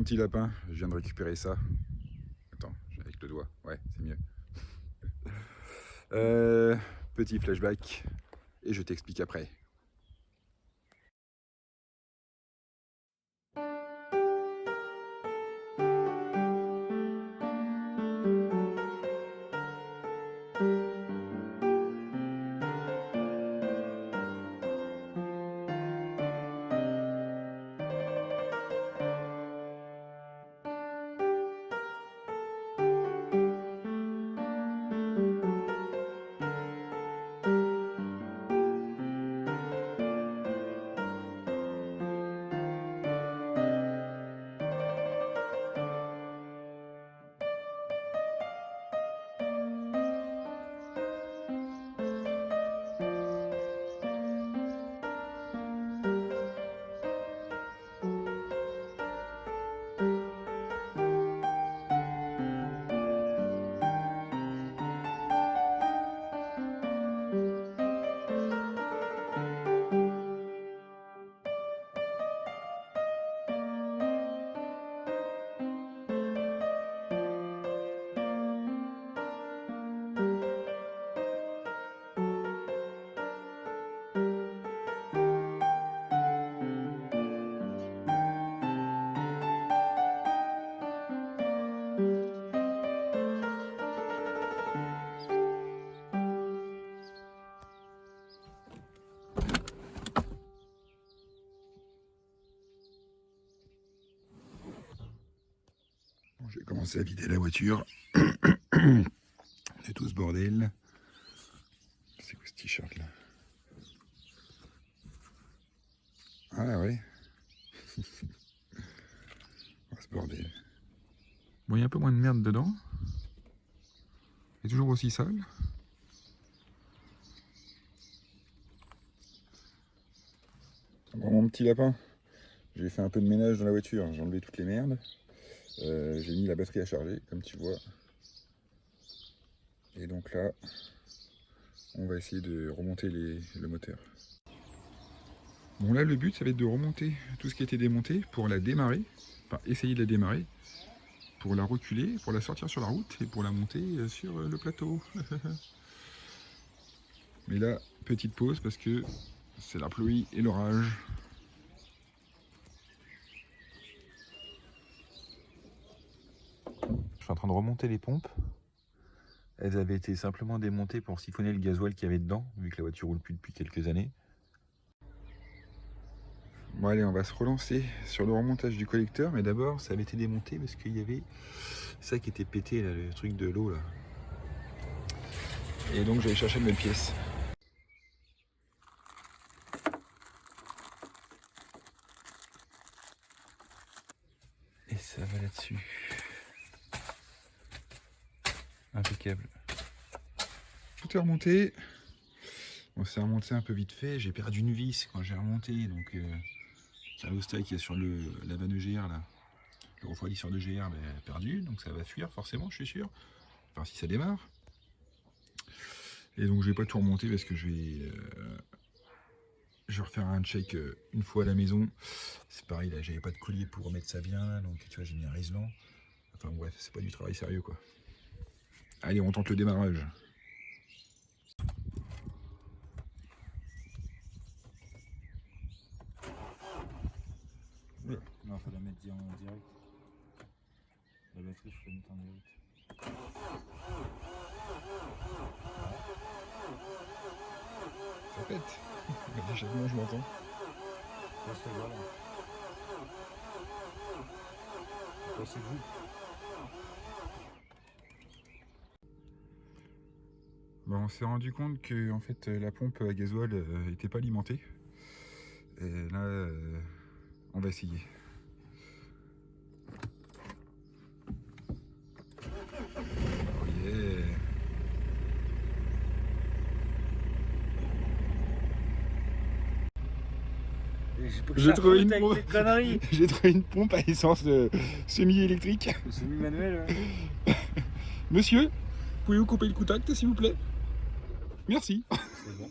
mon petit lapin, je viens de récupérer ça. Attends, avec le doigt, ouais, c'est mieux. Petit flashback, et je t'explique après. J'ai commencé à vider la voiture. C'est tout ce bordel. C'est quoi ce t-shirt là? Ah ouais. Oh, ce bordel. Bon, il y a un peu moins de merde dedans. C'est toujours aussi sale. Bon, mon petit lapin, j'ai fait un peu de ménage dans la voiture. J'ai enlevé toutes les merdes. J'ai mis la batterie à charger, comme tu vois. Et donc là, on va essayer de remonter le moteur. Bon là, le but, ça va être de remonter tout ce qui a été démonté pour la démarrer. Enfin, essayer de la démarrer. Pour la reculer, pour la sortir sur la route et pour la monter sur le plateau. Mais là, petite pause parce que c'est la pluie et l'orage. Je suis en train de remonter les pompes. Elles avaient été simplement démontées pour siphonner le gasoil qu'il y avait dedans, vu que la voiture roule plus depuis quelques années. Bon allez, on va se relancer sur le remontage du collecteur, mais d'abord ça avait été démonté parce qu'il y avait ça qui était pété, là, le truc de l'eau là. Et donc j'allais chercher de nouvelles pièces. Et ça va là-dessus. Impeccable. Tout est remonté. Bon, c'est remonté un peu vite fait. J'ai perdu une vis quand j'ai remonté. Donc, c'est l'hostie qui est sur la vanne EGR là. Le refroidisseur de GR perdu. Donc, ça va fuir forcément, je suis sûr. Enfin, si ça démarre. Et donc, je vais pas tout remonter parce que je vais refaire un check une fois à la maison. C'est pareil, là, j'avais pas de collier pour remettre ça bien. Donc, tu vois, j'ai mis un Riesland. Enfin, bref, c'est pas du travail sérieux quoi. Allez, on tente le démarrage. Non, faut la mettre en direct. La batterie, faut la mettre en direct. Ça pète. Déjà, moi je m'entends. Passe le voilà. Passez-vous. Bah, on s'est rendu compte que en fait, la pompe à gasoil n'était pas alimentée. Et là, on va essayer. Oh yeah. J'ai trouvé une pompe. J'ai trouvé une pompe à essence semi-électrique. Semi-manuel. Monsieur, pouvez-vous couper le contact s'il vous plaît? Merci. C'est bon.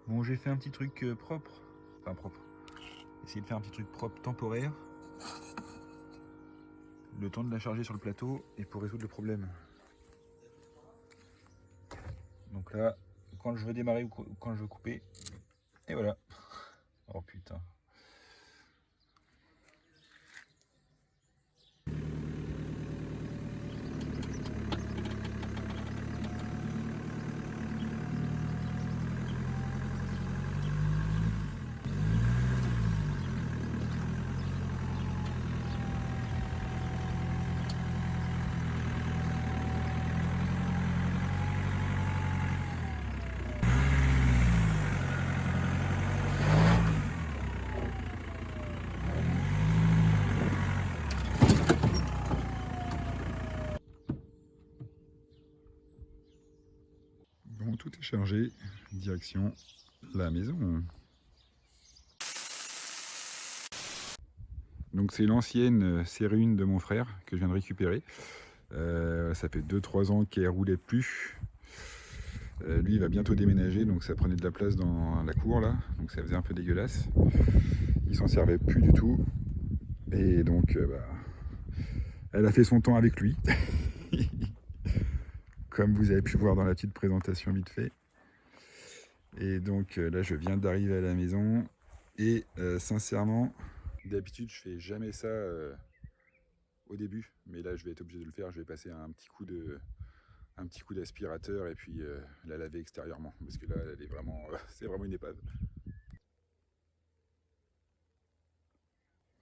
Bon, j'ai fait un petit truc propre. Enfin propre. essayer de faire un petit truc propre temporaire. Le temps de la charger sur le plateau et pour résoudre le problème. Donc là, quand je veux démarrer ou quand je veux couper, et voilà. Oh putain. Bon, tout est chargé. Direction la maison. Donc c'est l'ancienne série 1 de mon frère que je viens de récupérer. Ça fait 2-3 ans qu'elle roulait plus. Lui il va bientôt déménager, donc ça prenait de la place dans la cour là, donc ça faisait un peu dégueulasse. Il s'en servait plus du tout. Et donc elle a fait son temps avec lui. Comme vous avez pu voir dans la petite présentation vite fait. Et donc là je viens d'arriver à la maison. Et sincèrement, d'habitude je fais jamais ça au début, mais là je vais être obligé de le faire. Je vais passer un petit coup d'aspirateur et puis la laver extérieurement, parce que là elle est vraiment c'est vraiment une épave.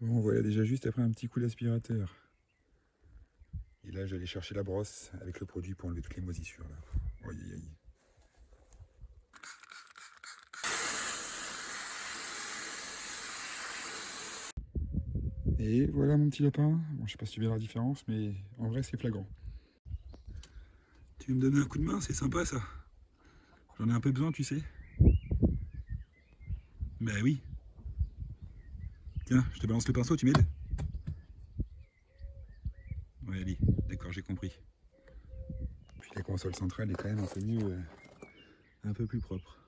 Bon voilà, déjà juste après un petit coup d'aspirateur. Et là j'allais chercher la brosse avec le produit pour enlever toutes les moisissures là. Aïe aïe aïe. Et voilà mon petit lapin. Bon, je sais pas si tu verras la différence, mais en vrai c'est flagrant. Tu veux me donner un coup de main, c'est sympa ça. J'en ai un peu besoin, tu sais. Bah oui. Tiens, je te balance le pinceau, tu m'aides? Ouais, allez, d'accord, j'ai compris. Puis la console centrale est quand même un peu mieux, un peu plus propre.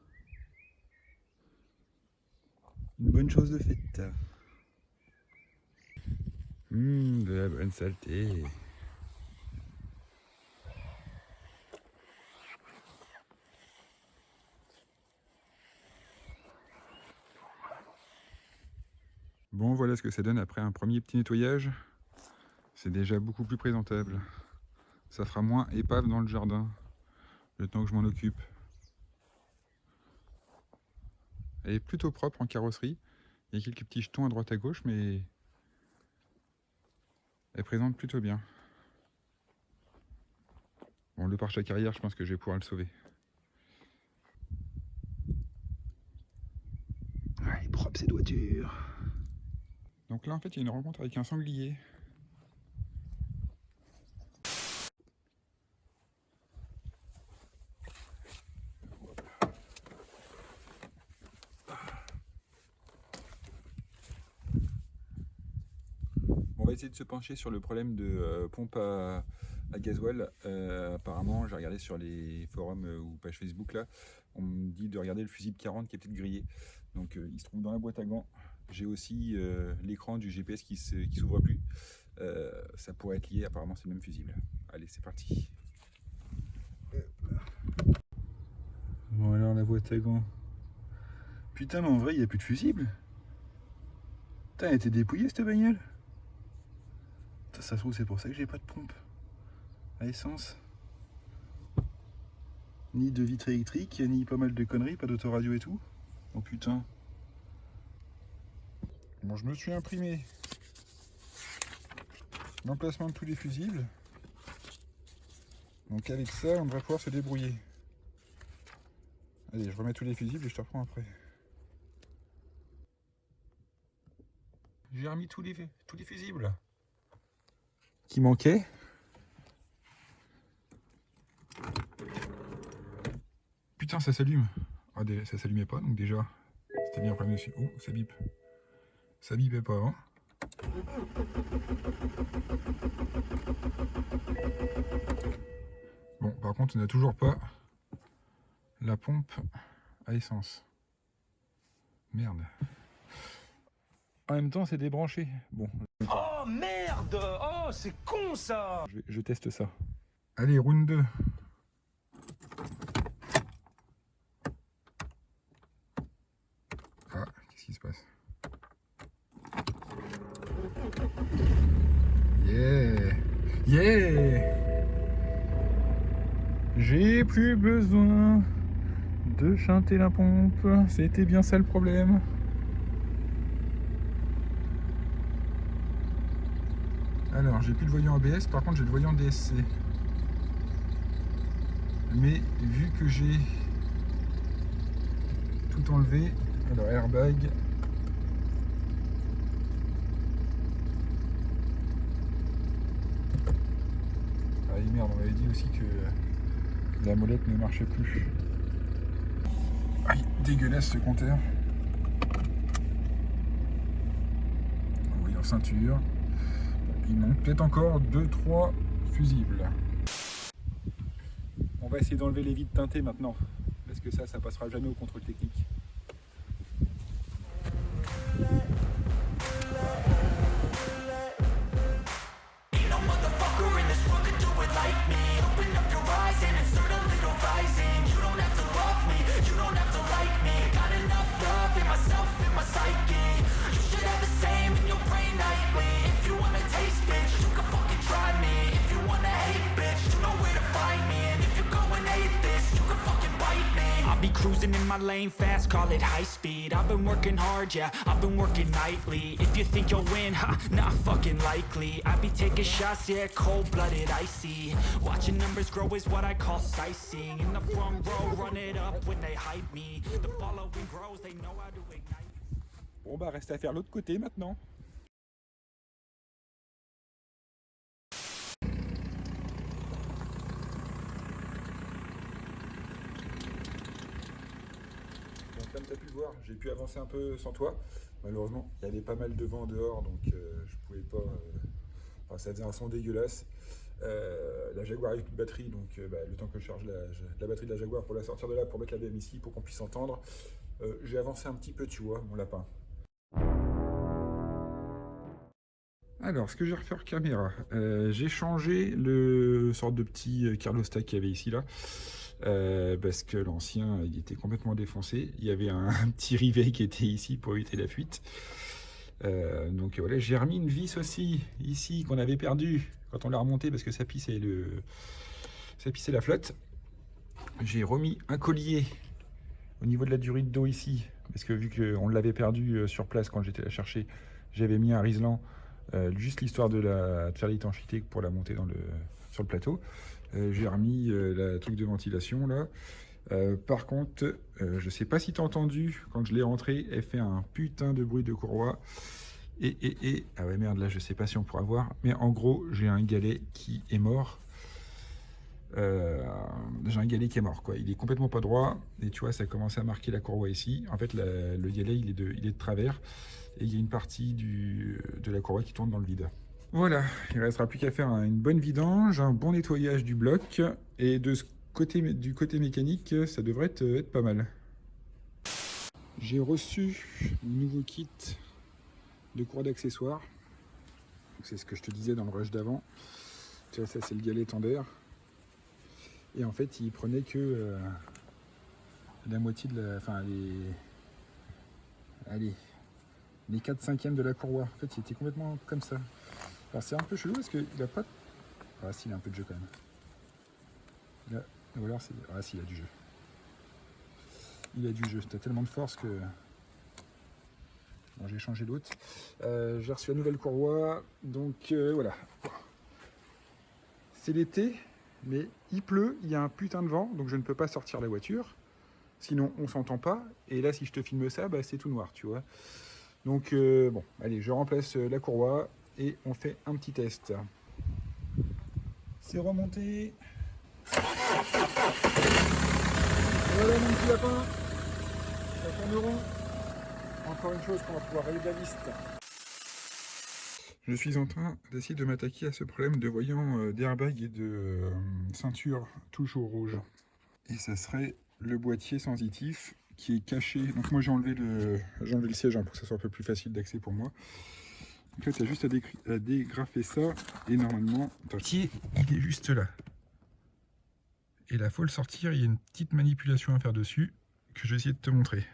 Une bonne chose de faite. De la bonne saleté. Bon, voilà ce que ça donne après un premier petit nettoyage. C'est déjà beaucoup plus présentable. Ça fera moins épave dans le jardin, le temps que je m'en occupe. Elle est plutôt propre en carrosserie. Il y a quelques petits jetons à droite à gauche, mais elle présente plutôt bien. Bon, le pare-choc arrière, je pense que je vais pouvoir le sauver. Ah, il est propre cette voiture. Donc là, en fait, il y a une rencontre avec un sanglier. On va essayer de se pencher sur le problème de pompe à gasoil. Apparemment, j'ai regardé sur les forums ou pages Facebook là, on me dit de regarder le fusible 40 qui est peut-être grillé. Donc il se trouve dans la boîte à gants. J'ai aussi l'écran du GPS qui s'ouvre plus. Ça pourrait être lié, apparemment c'est le même fusible. Allez, c'est parti. Bon alors la boîte à gants. Putain mais en vrai il n'y a plus de fusible. Putain, elle a été dépouillée cette bagnole. Ça se trouve c'est pour ça que j'ai pas de pompe à essence. Ni de vitre électrique, ni pas mal de conneries, pas d'autoradio et tout. Oh putain. Bon, je me suis imprimé l'emplacement de tous les fusibles. Donc avec ça, on devrait pouvoir se débrouiller. Allez, je remets tous les fusibles et je te reprends après. J'ai remis tous les fusibles qui manquaient. Putain, ça s'allume. Ah, ça s'allumait pas, donc déjà, c'était bien premier dessus. Oh, ça bip. Ça bipait pas, hein. Bon, par contre, on n'a toujours pas la pompe à essence. Merde. En même temps, c'est débranché. Bon. Oh merde! Oh, c'est con ça! Je teste ça. Allez, round 2. Ah, qu'est-ce qui se passe? Yeah! Yeah! J'ai plus besoin de chanter la pompe. C'était bien ça le problème. Alors, j'ai plus le voyant ABS, par contre j'ai le voyant DSC. Mais vu que j'ai tout enlevé, alors airbag, ah et merde, on m'avait dit aussi que la molette ne marchait plus. Aïe, dégueulasse ce compteur. Voyant ceinture. Il manque peut-être encore 2-3 fusibles. On va essayer d'enlever les vides teintées maintenant, parce que ça passera jamais au contrôle technique. Be cruising in my lane fast, call it high speed. I've been working hard, yeah, I've been working nightly. If you think you'll win, ha, not fucking likely. I be taking shots, yeah, cold-blooded, icy. Watching numbers grow is what I call sightseeing. In the front row, run it up when they hype me. The following grows, they know how to ignite. Bon bah reste à faire l'autre côté maintenant. Comme tu as pu le voir, j'ai pu avancer un peu sans toi. Malheureusement, il y avait pas mal de vent dehors, donc je pouvais pas. Enfin, ça faisait un son dégueulasse. La Jaguar avec une batterie, donc le temps que je charge la batterie de la Jaguar pour la sortir de là, pour mettre la BM ici, pour qu'on puisse entendre, j'ai avancé un petit peu, tu vois, mon lapin. Alors, ce que j'ai refait en caméra, j'ai changé le sorte de petit Carlostack qu'il y avait ici là. Parce que l'ancien il était complètement défoncé. Il y avait un petit rivet qui était ici pour éviter la fuite. Donc voilà, j'ai remis une vis aussi ici qu'on avait perdue quand on l'a remonté parce que ça pissait la flotte. J'ai remis un collier au niveau de la durite d'eau ici parce que vu qu'on l'avait perdu sur place quand j'étais la chercher, j'avais mis un riselant juste l'histoire de faire l'étanchéité pour la monter sur le plateau. J'ai remis la truc de ventilation là. Par contre, je sais pas si tu as entendu, quand je l'ai rentré, elle fait un putain de bruit de courroie. Ah ouais merde, là je sais pas si on pourra voir, mais en gros j'ai un galet qui est mort. J'ai un galet qui est mort quoi. Il est complètement pas droit et tu vois ça a commencé à marquer la courroie ici. En fait le galet il est de travers et il y a une partie de la courroie qui tourne dans le vide. Voilà, il ne restera plus qu'à faire une bonne vidange, un bon nettoyage du bloc, et du côté mécanique, ça devrait être pas mal. J'ai reçu un nouveau kit de courroie d'accessoires. C'est ce que je te disais dans le rush d'avant. Tu vois, ça c'est le galet tender. Et en fait, il prenait que la moitié de la... Enfin, les 4/5 de la courroie. En fait, il était complètement comme ça. Alors c'est un peu chelou parce qu'il a pas... Ah si, il a un peu de jeu quand même. Là, ou alors c'est... Ah si, il a du jeu. Il a du jeu. T'as tellement de force que... Bon, j'ai changé l'autre. J'ai reçu la nouvelle courroie. Donc voilà. C'est l'été, mais il pleut, il y a un putain de vent, donc je ne peux pas sortir la voiture. Sinon, on s'entend pas. Et là, si je te filme ça, bah, c'est tout noir, tu vois. Donc bon, allez, je remplace la courroie. Et on fait un petit test. C'est remonté. Voilà mon petit lapin. Ça tourne rond. Encore une chose qu'on va pouvoir relever de la liste. Je suis en train d'essayer de m'attaquer à ce problème de voyant d'airbag et de ceinture toujours rouge. Et ça serait le boîtier sensitif qui est caché. Donc moi j'ai enlevé le siège pour que ça soit un peu plus facile d'accès pour moi. Donc là tu as juste à dégrafer ça et normalement ton pied il est juste là. Et là faut le sortir, il y a une petite manipulation à faire dessus que je vais essayer de te montrer.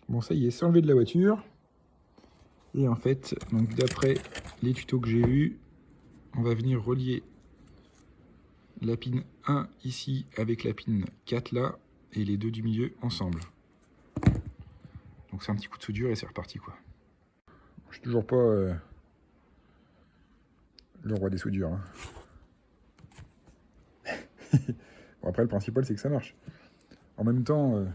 Bon ça y est, c'est enlevé de la voiture. Et en fait, donc d'après les tutos que j'ai vus, on va venir relier la pin 1 ici avec la pin 4 là et les deux du milieu ensemble. Donc c'est un petit coup de soudure et c'est reparti quoi. Je suis toujours pas le roi des soudures. Hein. Bon, après le principal c'est que ça marche. En même temps,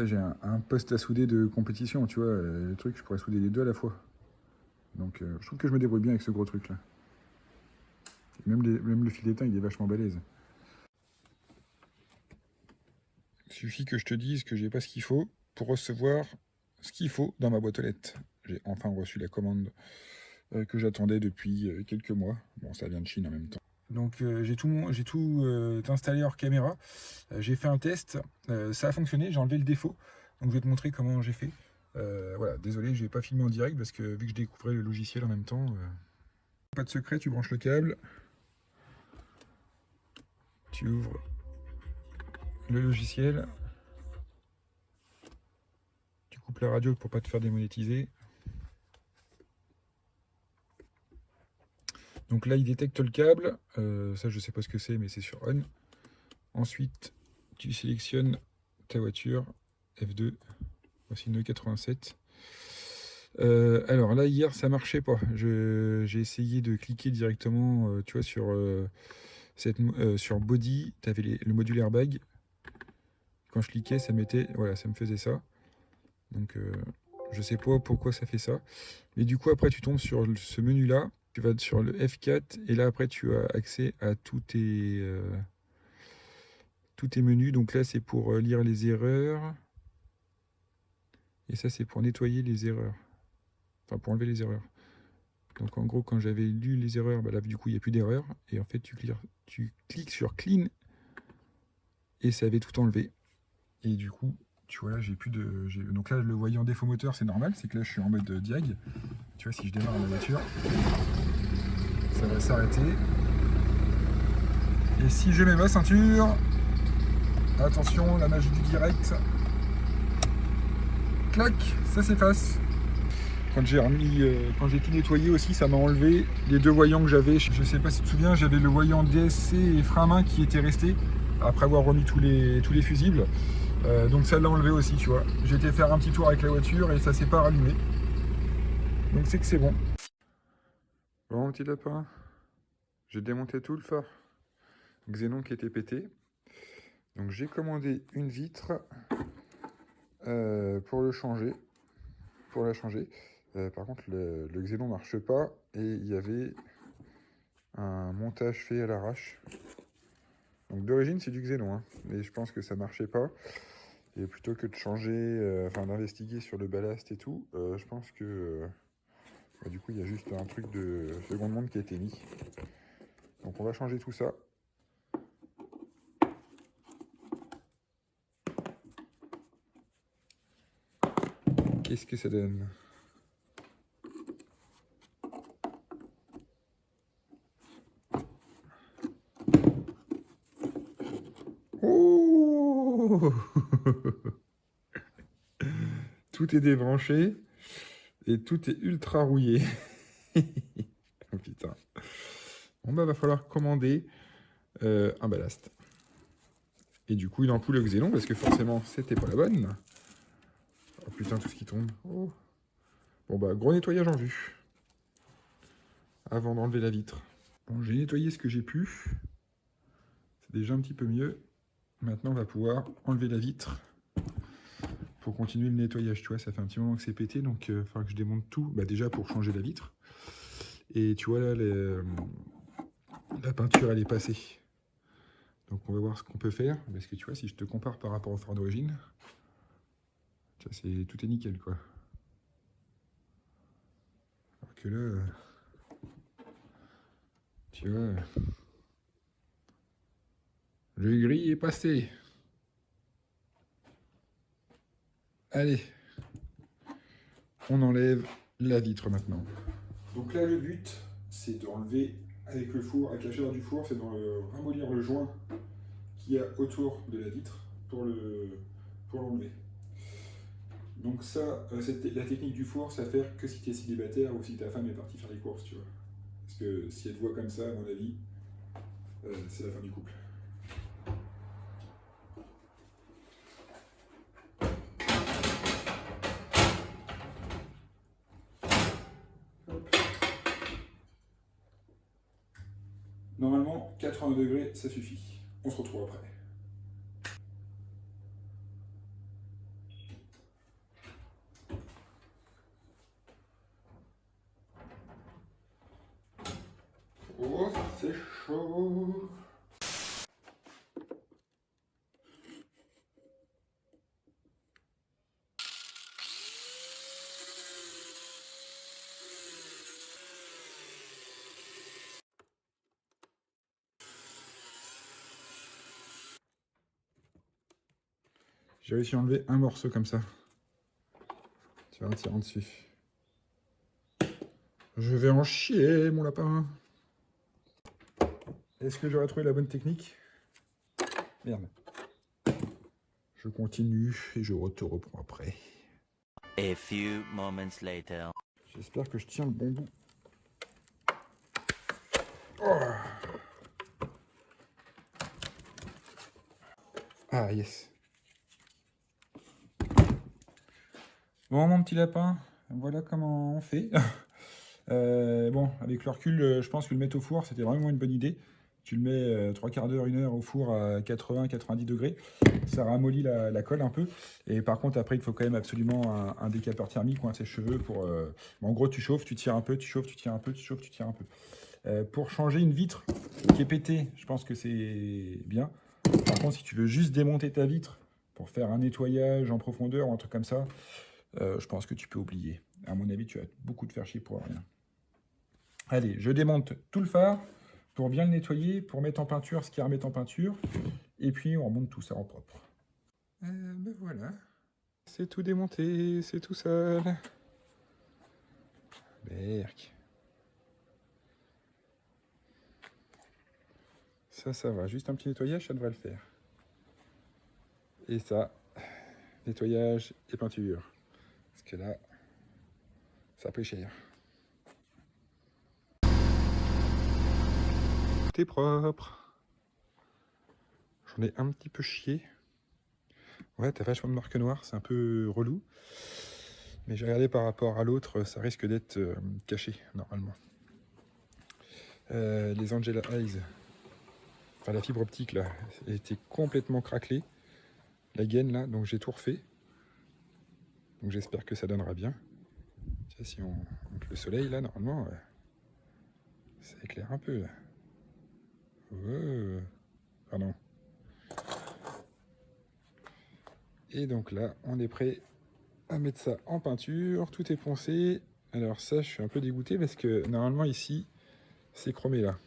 j'ai un poste à souder de compétition, tu vois, le truc je pourrais souder les deux à la fois. Donc je trouve que je me débrouille bien avec ce gros truc là. Et même le fil d'étain il est vachement balèze. Il suffit que je te dise que j'ai pas ce qu'il faut pour recevoir ce qu'il faut dans ma boîte aux lettres. J'ai enfin reçu la commande que j'attendais depuis quelques mois. Bon, ça vient de Chine en même temps. Donc j'ai tout installé hors caméra. J'ai fait un test, ça a fonctionné, j'ai enlevé le défaut. Donc je vais te montrer comment j'ai fait. Voilà, désolé, je n'ai pas filmé en direct parce que vu que je découvrais le logiciel en même temps. Pas de secret, tu branches le câble. Tu ouvres le logiciel. Tu coupes la radio pour pas te faire démonétiser. Donc là, il détecte le câble. Ça, je sais pas ce que c'est, mais c'est sur on. Ensuite, tu sélectionnes ta voiture. F2. Voici une E87. Alors là, hier, ça marchait pas. J'ai essayé de cliquer directement, tu vois, sur Body. Tu avais le module airbag. Quand je cliquais, ça mettait, voilà, ça me faisait ça. Donc, je sais pas pourquoi ça fait ça. Mais du coup, après, tu tombes sur ce menu-là. Tu vas sur le F4 et là après tu as accès à tous tes menus. Donc là c'est pour lire les erreurs et ça c'est pour nettoyer les erreurs, enfin pour enlever les erreurs. Donc en gros quand j'avais lu les erreurs, bah là du coup il n'y a plus d'erreurs et en fait tu cliques sur clean et ça avait tout enlevé. Et du coup tu vois là j'ai plus de... Donc là le voyant défaut moteur c'est normal, c'est que là je suis en mode diag. Tu vois si je démarre la voiture, ça va s'arrêter. Et si je mets ma ceinture, attention, la magie du direct, clac, ça s'efface. Quand j'ai tout nettoyé aussi, ça m'a enlevé les deux voyants que j'avais. Je sais pas si tu te souviens, j'avais le voyant DSC et frein à main qui était resté après avoir remis tous les fusibles. Donc ça l'a enlevé aussi, tu vois. J'ai été faire un petit tour avec la voiture et ça s'est pas rallumé. Donc c'est que c'est bon. Bon, mon petit lapin, j'ai démonté tout le phare xénon qui était pété. Donc j'ai commandé une vitre pour la changer. Par contre le xénon marche pas et il y avait un montage fait à l'arrache. Donc d'origine c'est du xénon, hein, mais je pense que ça marchait pas. Et plutôt que de changer, d'investiguer sur le ballast et tout, je pense que du coup il y a juste un truc de seconde monde qui a été mis. Donc on va changer tout ça. Qu'est-ce que ça donne? Oh tout est débranché et tout est ultra rouillé. Oh putain. Bon bah va falloir commander un ballast. Et du coup une ampoule xénon parce que forcément c'était pas la bonne. Oh putain tout ce qui tombe. Oh. Bon bah gros nettoyage en vue. Avant d'enlever la vitre. Bon j'ai nettoyé ce que j'ai pu. C'est déjà un petit peu mieux. Maintenant on va pouvoir enlever la vitre. Pour continuer le nettoyage, tu vois, ça fait un petit moment que c'est pété, donc il faudra que je démonte tout, bah, déjà pour changer la vitre. Et tu vois là, la peinture elle est passée. Donc on va voir ce qu'on peut faire, parce que tu vois, si je te compare par rapport au phare d'origine, tout est nickel quoi. Alors que là, Tu vois. Le gris est passé. Allez. On enlève la vitre maintenant. Donc là, le but, c'est d'enlever avec le four, avec la chaleur du four, c'est de ramollir le joint qu'il y a autour de la vitre pour l'enlever. Donc ça, la technique du four, ça fait que si tu es célibataire ou si ta femme est partie faire les courses, tu vois. Parce que si elle te voit comme ça, à mon avis, c'est la fin du couple. Normalement, 80 degrés, ça suffit. On se retrouve après. Oh, c'est chaud. J'ai réussi à enlever un morceau comme ça. Tu vas en tirant dessus. Je vais en chier, mon lapin. Est-ce que j'aurais trouvé la bonne technique? Merde. Je continue et je te reprends après. A few moments later. J'espère que je tiens le bon bout. Oh. Ah, yes. Bon, mon petit lapin, voilà comment on fait. Bon, avec le recul, je pense que le mettre au four, c'était vraiment une bonne idée. Tu le mets 3/4 d'heure, 1 heure au four à 80-90 degrés. Ça ramollit la colle un peu. Et par contre, après, il faut quand même absolument un décapeur thermique ou un sèche-cheveux pour... En gros, tu chauffes, tu tires un peu, tu chauffes, tu tires un peu, tu chauffes, tu tires un peu. Pour changer une vitre qui est pétée, je pense que c'est bien. Par contre, si tu veux juste démonter ta vitre pour faire un nettoyage en profondeur ou un truc comme ça, je pense que tu peux oublier. À mon avis, tu vas beaucoup te faire chier pour rien. Allez, je démonte tout le phare pour bien le nettoyer, pour mettre en peinture ce qu'il y a à remettre en peinture. Et puis, on remonte tout ça en propre. Ben voilà. C'est tout démonté, c'est tout seul. Berk. Ça va. Juste un petit nettoyage, ça devrait le faire. Et ça, nettoyage et peinture. Parce que là, ça a pris cher. Tout est propre. J'en ai un petit peu chié. Ouais, t'as vachement de marque noire, c'est un peu relou. Mais j'ai regardé par rapport à l'autre, ça risque d'être caché, normalement. Les Angela Eyes, enfin la fibre optique, là, était complètement craquelée. La gaine, là, donc j'ai tout refait. Donc j'espère que ça donnera bien. Tiens, si on monte le soleil, là, normalement, ça éclaire un peu, là. Pardon. Et donc là, on est prêt à mettre ça en peinture. Tout est poncé. Alors ça, je suis un peu dégoûté parce que normalement ici, c'est chromé là.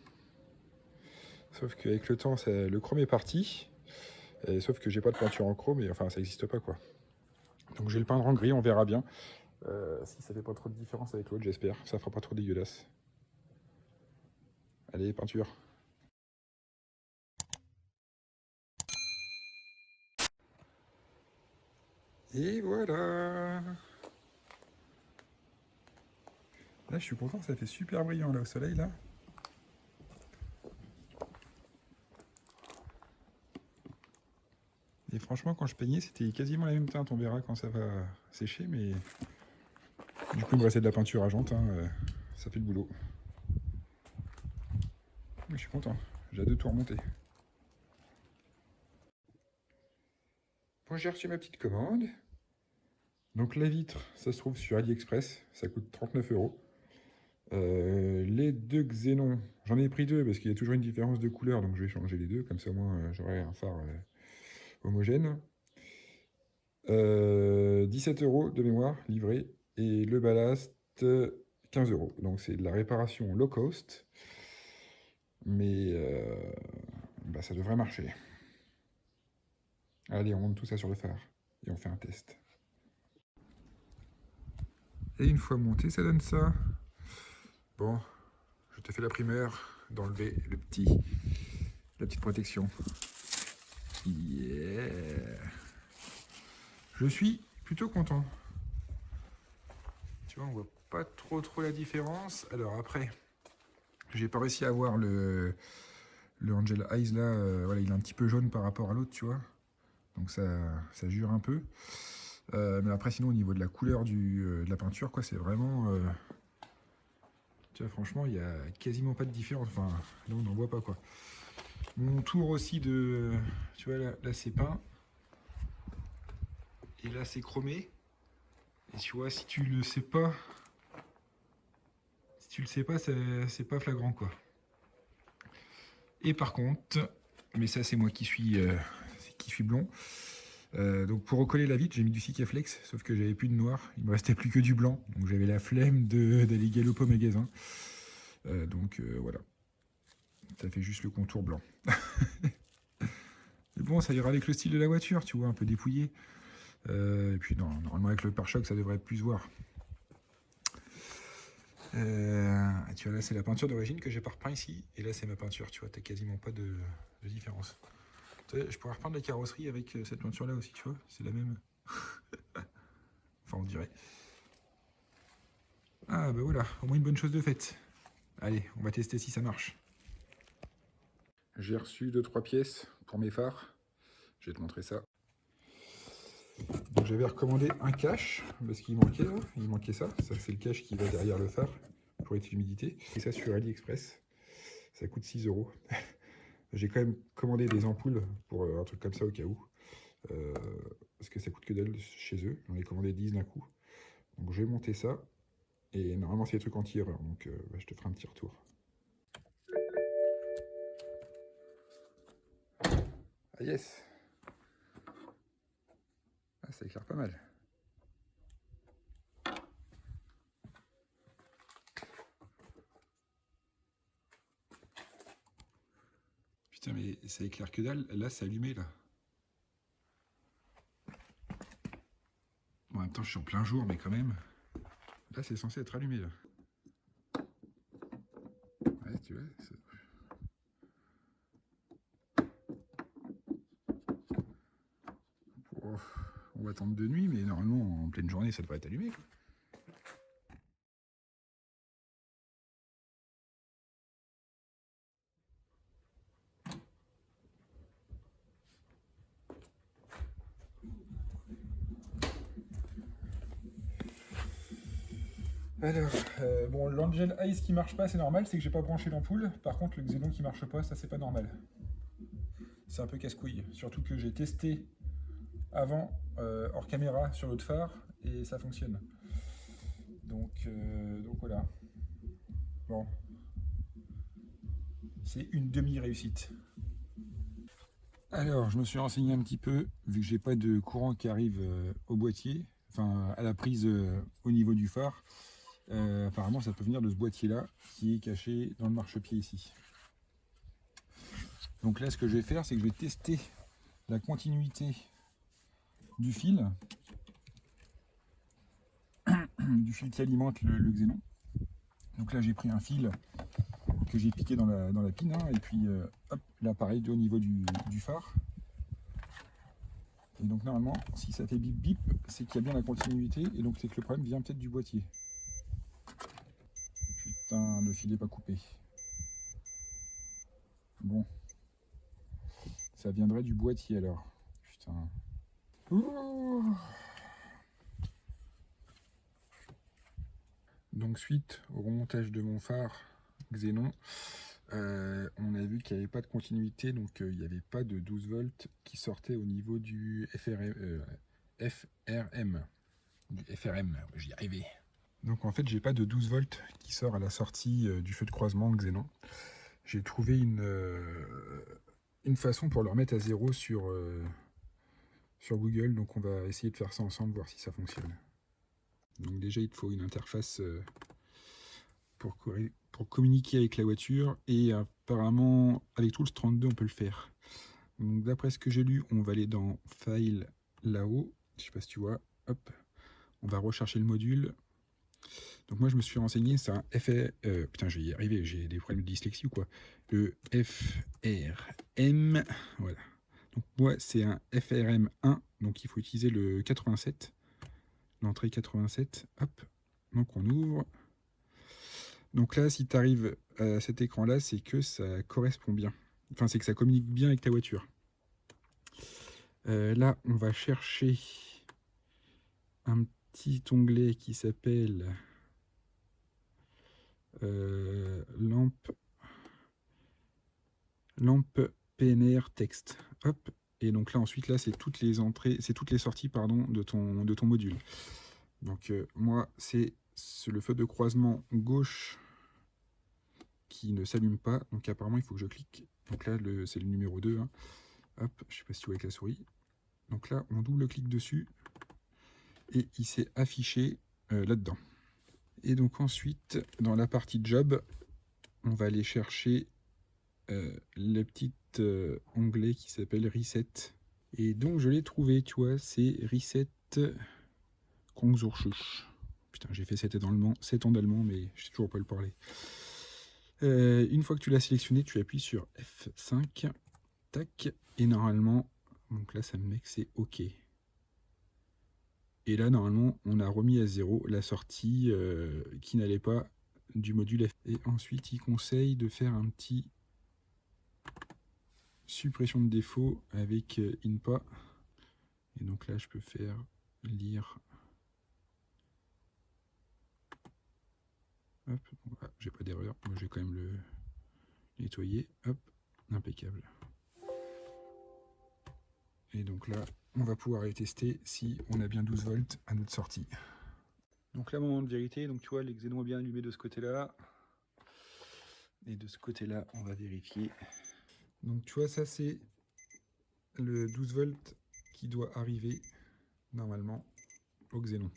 Sauf qu'avec le temps, le chrome est parti. Et sauf que j'ai pas de peinture en chrome, et enfin ça n'existe pas quoi. Donc je vais le peindre en gris, on verra bien. Si ça fait pas trop de différence avec l'autre, j'espère. Ça fera pas trop dégueulasse. Allez, peinture. Et voilà. Là, je suis content, ça fait super brillant là au soleil là. Et franchement, quand je peignais, c'était quasiment la même teinte. On verra quand ça va sécher, mais du coup, il me restait de la peinture argent, hein, ça fait le boulot. Mais je suis content, j'ai hâte de tout remonter. Bon, j'ai reçu ma petite commande. Donc la vitre, ça se trouve sur AliExpress, ça coûte 39 €. Les deux xénons, j'en ai pris deux parce qu'il y a toujours une différence de couleur, donc je vais changer les deux, comme ça au moins j'aurai un phare homogène. 17 € de mémoire livré, et le ballast 15 €. Donc c'est de la réparation low cost. Mais bah, ça devrait marcher. Allez, on monte tout ça sur le phare et on fait un test. Et une fois monté, ça donne ça. Bon, je te fais la primeur d'enlever la petite protection. Yeah. Je suis plutôt content. Tu vois, on voit pas trop la différence. Alors après, j'ai pas réussi à voir le Angel Eyes là. Voilà, il est un petit peu jaune par rapport à l'autre, tu vois. Donc ça jure un peu. Mais après, sinon, au niveau de la couleur de la peinture, quoi, c'est vraiment... tu vois, franchement, il y a quasiment pas de différence. Enfin, là, on n'en voit pas, quoi. Mon tour aussi de... Tu vois, là c'est peint. Et là, c'est chromé. Et tu vois, si tu le sais pas... Si tu le sais pas, c'est pas flagrant, quoi. Et par contre... Mais ça, c'est moi qui suis blond. Donc pour recoller la vitre, j'ai mis du Sikaflex, sauf que j'avais plus de noir, il me restait plus que du blanc, donc j'avais la flemme d'aller galoper au magasin. Voilà, ça fait juste le contour blanc. Mais bon, ça ira avec le style de la voiture, tu vois, un peu dépouillé. Et puis non, normalement avec le pare-choc, ça devrait plus se voir. Tu vois, là c'est la peinture d'origine que j'ai pas repeint ici, et là c'est ma peinture, tu vois, t'as quasiment pas de différence. Je pourrais reprendre la carrosserie avec cette peinture là aussi, tu vois, c'est la même. Enfin, on dirait. Ah bah voilà, au moins une bonne chose de faite. Allez, on va tester si ça marche. J'ai reçu 2-3 pièces pour mes phares. Je vais te montrer ça. Donc j'avais recommandé un cache, parce qu'il manquait là. Il manquait ça. Ça c'est le cache qui va derrière le phare pour éviter l'humidité. Et ça sur AliExpress. Ça coûte 6 €. J'ai quand même commandé des ampoules pour un truc comme ça au cas où. Parce que ça coûte que dalle chez eux. J'en ai commandé 10 d'un coup. Donc je vais monter ça. Et normalement c'est des trucs anti-erreur. Donc je te ferai un petit retour. Ah yes. Ah, ça éclaire pas mal. Putain, mais ça éclaire que dalle. Là, c'est allumé, là. Bon, en même temps, je suis en plein jour, mais quand même. Là, c'est censé être allumé, là. Ouais, tu vois. Oh, on va attendre de nuit, mais normalement, en pleine journée, ça devrait être allumé, quoi. Alors, bon, l'Angel Eyes qui marche pas, c'est normal, c'est que j'ai pas branché l'ampoule. Par contre, le Xenon qui marche pas, ça c'est pas normal. C'est un peu casse-couille. Surtout que j'ai testé avant, hors caméra, sur l'autre phare, et ça fonctionne. Donc voilà. Bon. C'est une demi-réussite. Alors, je me suis renseigné un petit peu, vu que j'ai pas de courant qui arrive au boîtier, enfin à la prise au niveau du phare. Apparemment, ça peut venir de ce boîtier-là, qui est caché dans le marchepied ici. Donc là, ce que je vais faire, c'est que je vais tester la continuité du fil qui alimente le Xenon. Donc là, j'ai pris un fil que j'ai piqué dans la pine, hein, et puis hop, là pareil au niveau du phare. Et donc normalement, si ça fait bip bip, c'est qu'il y a bien la continuité, et donc c'est que le problème vient peut-être du boîtier. Putain, le fil n'est pas coupé. Bon. Ça viendrait du boîtier alors. Putain. Ouh. Donc suite au remontage de mon phare Xenon, on a vu qu'il n'y avait pas de continuité, donc il n'y avait pas de 12 volts qui sortait au niveau du FRM. Du FRM, j'y arrivais. Donc en fait, j'ai pas de 12 volts qui sort à la sortie du feu de croisement Xenon. J'ai trouvé une façon pour le remettre à zéro sur Google, donc on va essayer de faire ça ensemble, voir si ça fonctionne. Donc déjà, il te faut une interface pour communiquer avec la voiture, et apparemment avec Tools 32 on peut le faire. Donc d'après ce que j'ai lu, on va aller dans File là-haut, je sais pas si tu vois, hop, on va rechercher le module. Donc moi je me suis renseigné, c'est un putain je vais y arriver, j'ai des problèmes de dyslexie ou quoi. Le FRM, voilà. Donc moi c'est un FRM1, donc il faut utiliser le 87, l'entrée 87, hop, donc on ouvre. Donc là si tu arrives à cet écran là, c'est que ça correspond bien, enfin c'est que ça communique bien avec ta voiture. Là on va chercher un petit onglet qui s'appelle lampe PNR texte. Hop. Et donc là ensuite là c'est toutes les entrées, c'est toutes les sorties pardon de ton module. Donc moi c'est le feu de croisement gauche qui ne s'allume pas. Donc apparemment il faut que je clique. Donc là c'est le numéro 2. Hein. Hop, je sais pas si tu vois avec la souris. Donc là on double-clique dessus et il s'est affiché là-dedans. Et donc ensuite, dans la partie job, on va aller chercher le petit onglet qui s'appelle Reset. Et donc je l'ai trouvé, tu vois, c'est Reset Konzurschutz. Putain, j'ai fait 7 ans d'allemand, mais je sais toujours pas le parler. Une fois que tu l'as sélectionné, tu appuies sur F5, tac, et normalement, donc là ça me met que c'est OK. Et là, normalement, on a remis à 0 la sortie qui n'allait pas du module F. Et ensuite, il conseille de faire un petit suppression de défaut avec INPA. Et donc là, je peux faire lire. Hop, voilà, j'ai pas d'erreur. Moi, je vais quand même le nettoyer. Hop, impeccable. Et donc là, on va pouvoir aller tester si on a bien 12 volts à notre sortie. Donc là, moment de vérité, donc tu vois, les xénons est bien allumé de ce côté-là. Et de ce côté-là, on va vérifier. Donc tu vois, ça c'est le 12 volts qui doit arriver normalement au xénon.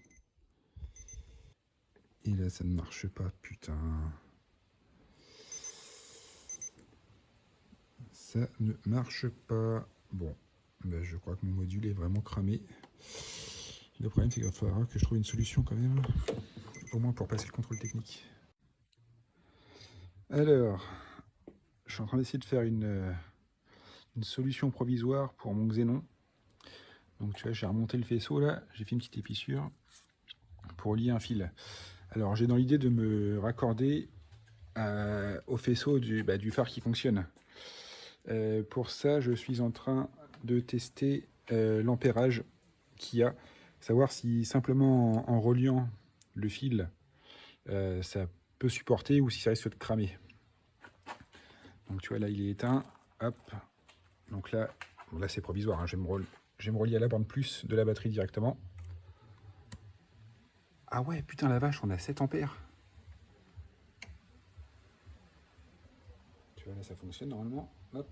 Et là, ça ne marche pas, putain. Ça ne marche pas. Bon. Ben, je crois que mon module est vraiment cramé. Le problème c'est qu'il va falloir que je trouve une solution quand même, au moins pour passer le contrôle technique. Alors, je suis en train d'essayer de faire une solution provisoire pour mon xénon. Donc tu vois, j'ai remonté le faisceau là, j'ai fait une petite épissure pour lier un fil. Alors j'ai dans l'idée de me raccorder au faisceau du phare qui fonctionne. Pour ça, je suis en train de tester l'ampérage qu'il y a, savoir si simplement en reliant le fil ça peut supporter ou si ça risque de cramer. Donc tu vois là il est éteint, hop, donc là, bon, là c'est provisoire, hein. Je vais me relier à la borne plus de la batterie directement. Ah ouais putain la vache, on a 7 ampères. Tu vois là ça fonctionne normalement, hop.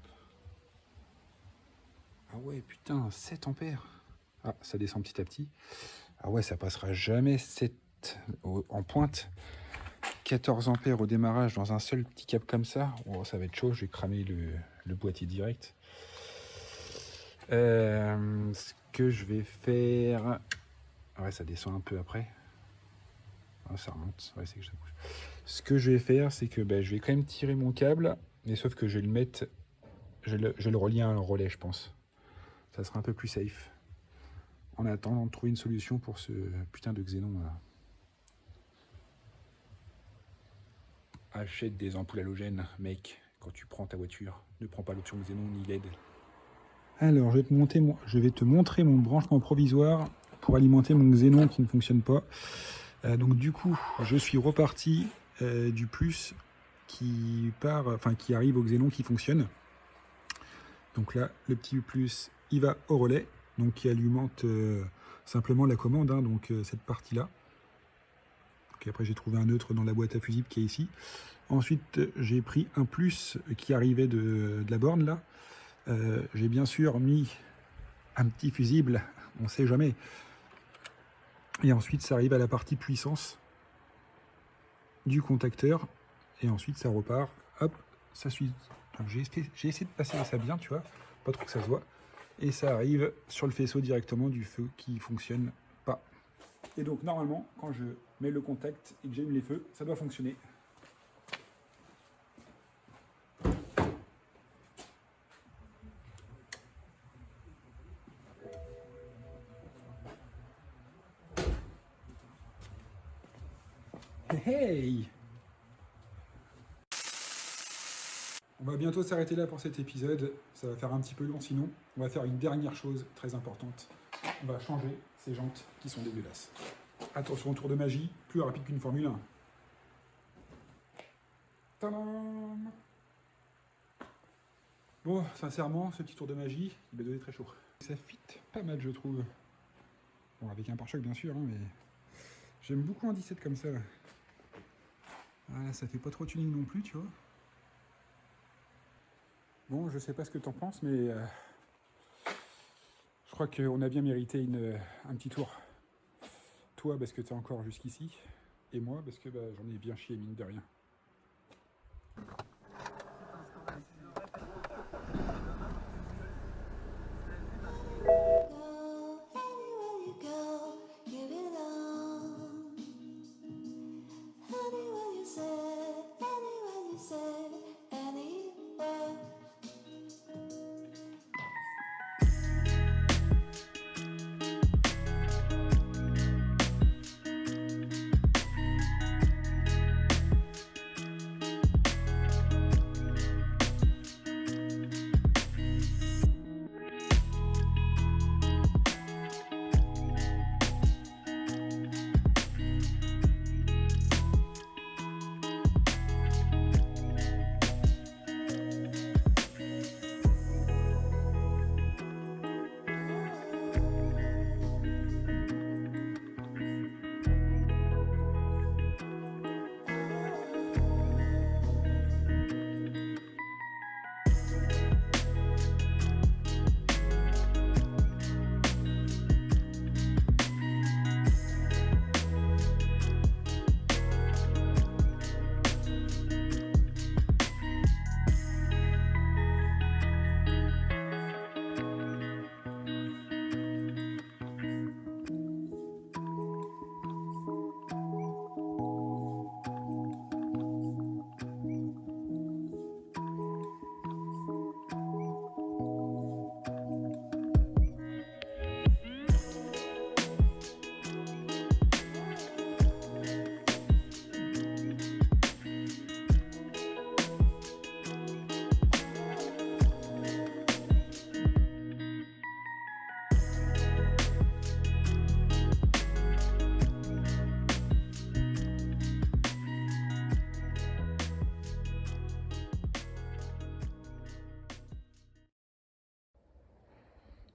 Ah ouais, putain, 7 ampères. Ah, ça descend petit à petit. Ah ouais, ça passera jamais 7 en pointe. 14 ampères au démarrage dans un seul petit câble comme ça. Oh, ça va être chaud, je vais cramer le boîtier direct. Ce que je vais faire... Ouais, ça descend un peu après. Ah, ça remonte. Ouais, c'est que ça bouge. Ce que je vais faire, c'est que je vais quand même tirer mon câble, mais sauf que je vais le mettre... Je vais le relier à un relais, je pense. Ça sera un peu plus safe. En attendant de trouver une solution pour ce putain de xénon là. Achète des ampoules halogènes, mec. Quand tu prends ta voiture, ne prends pas l'option xénon ni LED. Alors, je vais te montrer mon branchement provisoire pour alimenter mon xénon qui ne fonctionne pas. Donc du coup, je suis reparti du plus qui arrive au xénon qui fonctionne. Donc là, le petit plus, il va au relais, donc qui alimente simplement la commande, hein, donc cette partie-là. Okay, après, j'ai trouvé un neutre dans la boîte à fusibles qui est ici. Ensuite, j'ai pris un plus qui arrivait de la borne, là. J'ai bien sûr mis un petit fusible, on ne sait jamais. Et ensuite, ça arrive à la partie puissance. du contacteur et ensuite ça repart, hop, ça suit. Donc j'ai essayé de passer ça bien, tu vois, pas trop que ça se voit, et ça arrive sur le faisceau directement du feu qui fonctionne pas. Et donc normalement, quand je mets le contact et que j'allume les feux, ça doit fonctionner. Hey! On va bientôt s'arrêter là pour cet épisode. Ça va faire un petit peu long sinon. On va faire une dernière chose très importante. On va changer ces jantes qui sont dégueulasses. Attention au tour de magie, plus rapide qu'une Formule 1. Tadam! Bon, sincèrement, ce petit tour de magie, il m'a donné très chaud. Ça fit pas mal, je trouve. Bon, avec un pare-choc bien sûr, hein, mais j'aime beaucoup un 17 comme ça. Là. Voilà, ça fait pas trop tuning non plus, tu vois. Bon, je sais pas ce que t'en penses, mais je crois qu'on a bien mérité un petit tour. Toi, parce que t'es encore jusqu'ici, et moi, parce que j'en ai bien chié, mine de rien.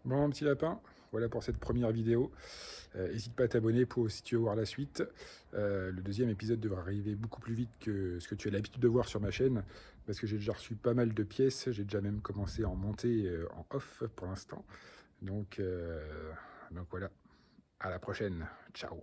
Bon, mon petit lapin, voilà pour cette première vidéo. N'hésite pas à t'abonner si tu veux voir la suite. Le deuxième épisode devra arriver beaucoup plus vite que ce que tu as l'habitude de voir sur ma chaîne, parce que j'ai déjà reçu pas mal de pièces. J'ai déjà même commencé à en monter en off pour l'instant. Donc voilà, à la prochaine. Ciao.